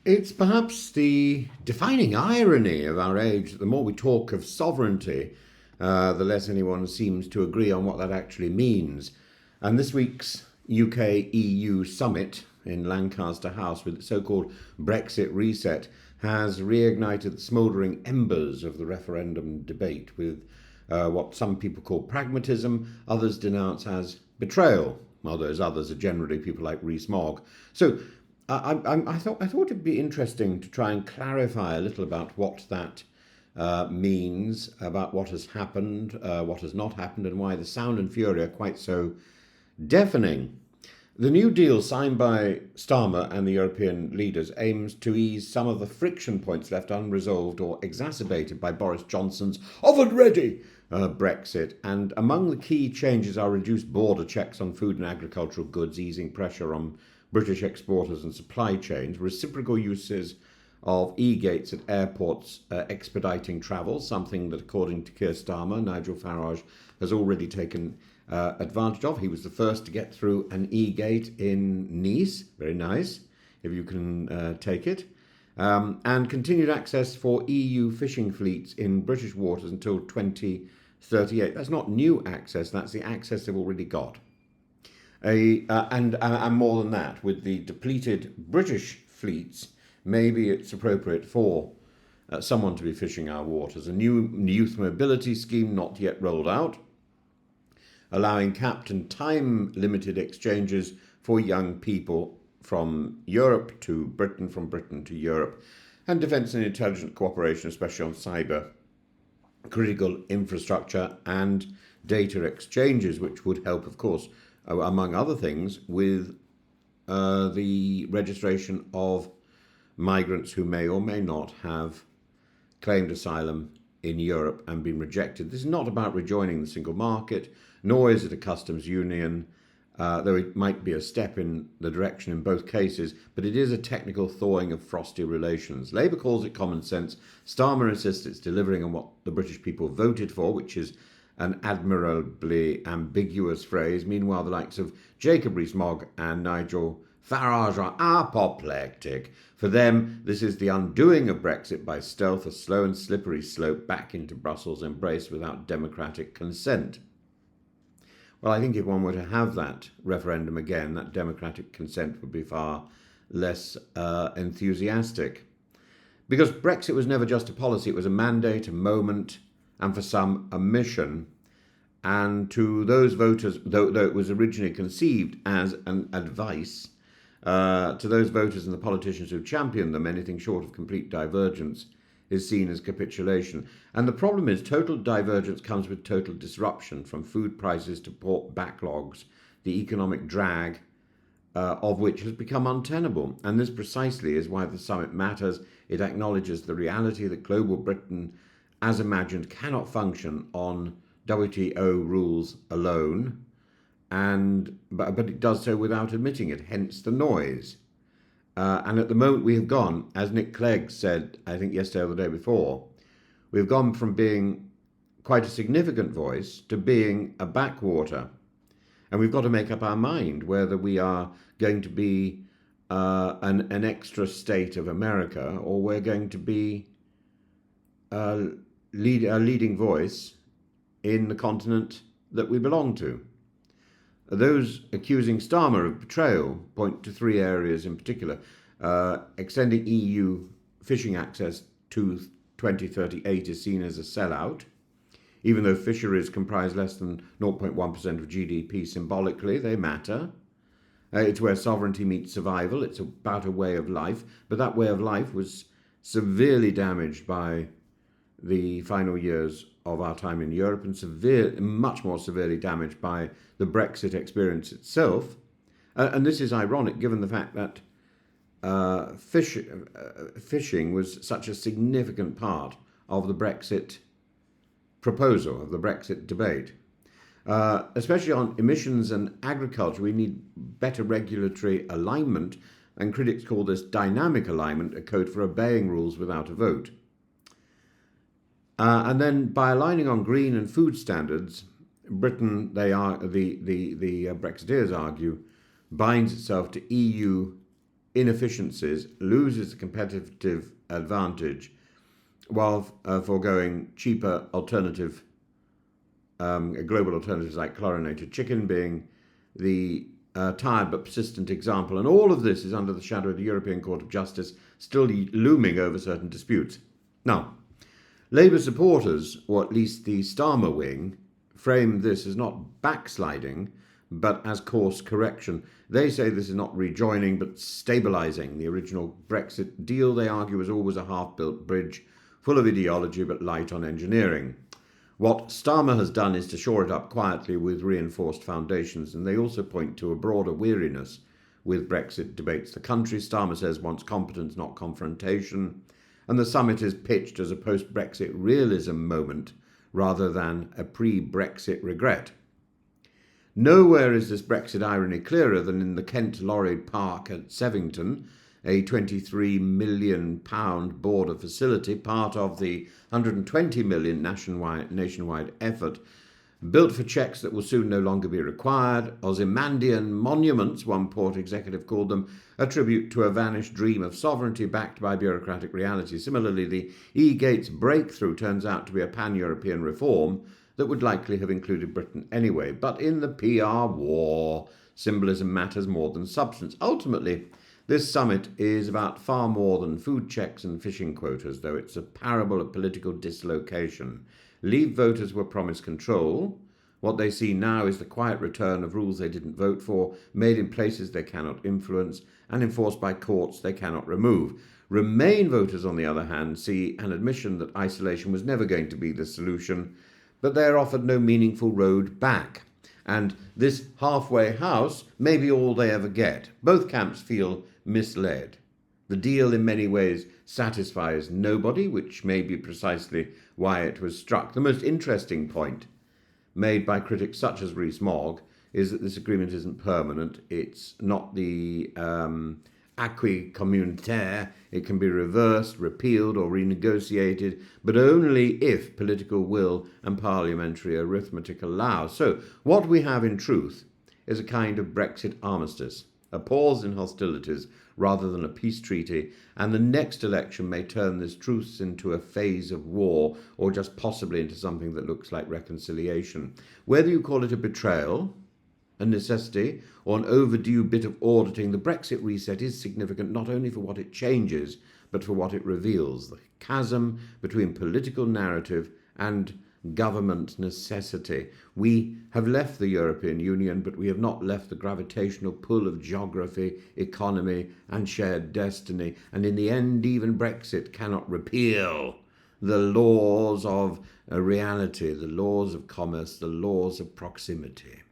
It's perhaps the defining irony of our age that the more we talk of sovereignty, the less anyone seems to agree on what that actually means. And this week's UK EU summit in Lancaster House, with its so called Brexit reset, has reignited the smouldering embers of the referendum debate with what some people call pragmatism, others denounce as betrayal, while those others are generally people like Rees Mogg. So I thought it'd be interesting to try and clarify a little about what that means, about what has happened, what has not happened, and why the sound and fury are quite so deafening. The New Deal signed by Starmer and the European leaders aims to ease some of the friction points left unresolved or exacerbated by Boris Johnson's oven ready Brexit. And among the key changes are reduced border checks on food and agricultural goods, easing pressure on British exporters and supply chains, reciprocal uses of e-gates at airports expediting travel, something that, according to Keir Starmer, Nigel Farage has already taken advantage of. He was the first to get through an e-gate in Nice. Very nice, if you can take it. And continued access for EU fishing fleets in British waters until 2038. That's not new access, that's the access they've already got. And more than that, with the depleted British fleets, maybe it's appropriate for someone to be fishing our waters. A new youth mobility scheme not yet rolled out, allowing capped and time-limited exchanges for young people from Europe to Britain, from Britain to Europe, and defence and intelligence cooperation, especially on cyber, critical infrastructure and data exchanges, which would help, of course, among other things, with the registration of migrants who may or may not have claimed asylum in Europe and been rejected. This is not about rejoining the single market, nor is it a customs union, though it might be a step in the direction in both cases, but it is a technical thawing of frosty relations. Labour calls it common sense. Starmer insists it's delivering on what the British people voted for, which is an admirably ambiguous phrase. Meanwhile, the likes of Jacob Rees-Mogg and Nigel Farage are apoplectic. For them, this is the undoing of Brexit by stealth, a slow and slippery slope back into Brussels' embrace without democratic consent. Well, I think if one were to have that referendum again, that democratic consent would be far less enthusiastic. Because Brexit was never just a policy, it was a mandate, a moment, and for some, a mission. And to those voters, though it was originally conceived as an advice, to those voters and the politicians who championed them, anything short of complete divergence is seen as capitulation. And the problem is total divergence comes with total disruption, from food prices to port backlogs, the economic drag of which has become untenable. And this precisely is why the summit matters. It acknowledges the reality that global Britain, as imagined, cannot function on WTO rules alone, but it does so without admitting it, hence the noise. And at the moment we have gone, as Nick Clegg said, I think yesterday or the day before, we've gone from being quite a significant voice to being a backwater. And we've got to make up our mind whether we are going to be an extra state of America, or we're going to be a leading voice in the continent that we belong to. Those accusing Starmer of betrayal point to three areas in particular. Extending EU fishing access to 2038 is seen as a sellout, even though fisheries comprise less than 0.1% of GDP. Symbolically, they matter. It's where sovereignty meets survival. It's about a way of life, but that way of life was severely damaged by the final years of our time in Europe, and much more severely damaged by the Brexit experience itself. And this is ironic given the fact that fishing was such a significant part of the Brexit proposal, of the Brexit debate. Especially on emissions and agriculture, we need better regulatory alignment, and critics call this dynamic alignment, a code for obeying rules without a vote. And then by aligning on green and food standards, Britain, the Brexiteers argue, binds itself to EU inefficiencies, loses the competitive advantage while foregoing cheaper alternative, global alternatives like chlorinated chicken being the tired but persistent example. And all of this is under the shadow of the European Court of Justice still looming over certain disputes. Now, Labour supporters, or at least the Starmer wing, frame this as not backsliding, but as course correction. They say this is not rejoining, but stabilising. The original Brexit deal, they argue, was always a half-built bridge, full of ideology but light on engineering. What Starmer has done is to shore it up quietly with reinforced foundations, and they also point to a broader weariness with Brexit debates. The country, Starmer says, wants competence, not confrontation, and the summit is pitched as a post-Brexit realism moment rather than a pre-Brexit regret. Nowhere is this Brexit irony clearer than in the Kent Lorry Park at Sevington, a £23 million border facility, part of the £120 million nationwide effort, built for checks that will soon no longer be required. Ozymandian monuments, one port executive called them, a tribute to a vanished dream of sovereignty backed by bureaucratic reality. Similarly, the E-Gates breakthrough turns out to be a pan-European reform that would likely have included Britain anyway. But in the PR war, symbolism matters more than substance. Ultimately, this summit is about far more than food checks and fishing quotas, though it's a parable of political dislocation. Leave voters were promised control. What they see now is the quiet return of rules they didn't vote for, made in places they cannot influence, and enforced by courts they cannot remove. Remain voters, on the other hand, see an admission that isolation was never going to be the solution, but they are offered no meaningful road back. And this halfway house may be all they ever get. Both camps feel misled. The deal in many ways satisfies nobody, which may be precisely why it was struck. The most interesting point made by critics such as Rees Mogg is that this agreement isn't permanent. It's not the acquis communautaire. It can be reversed, repealed or renegotiated, but only if political will and parliamentary arithmetic allow. So what we have in truth is a kind of Brexit armistice, a pause in hostilities rather than a peace treaty, and the next election may turn this truce into a phase of war or just possibly into something that looks like reconciliation. Whether you call it a betrayal, a necessity, or an overdue bit of auditing, the Brexit reset is significant not only for what it changes, but for what it reveals, the chasm between political narrative and government necessity. We have left the European Union, but we have not left the gravitational pull of geography, economy, and shared destiny. And in the end, even Brexit cannot repeal the laws of reality, the laws of commerce, the laws of proximity.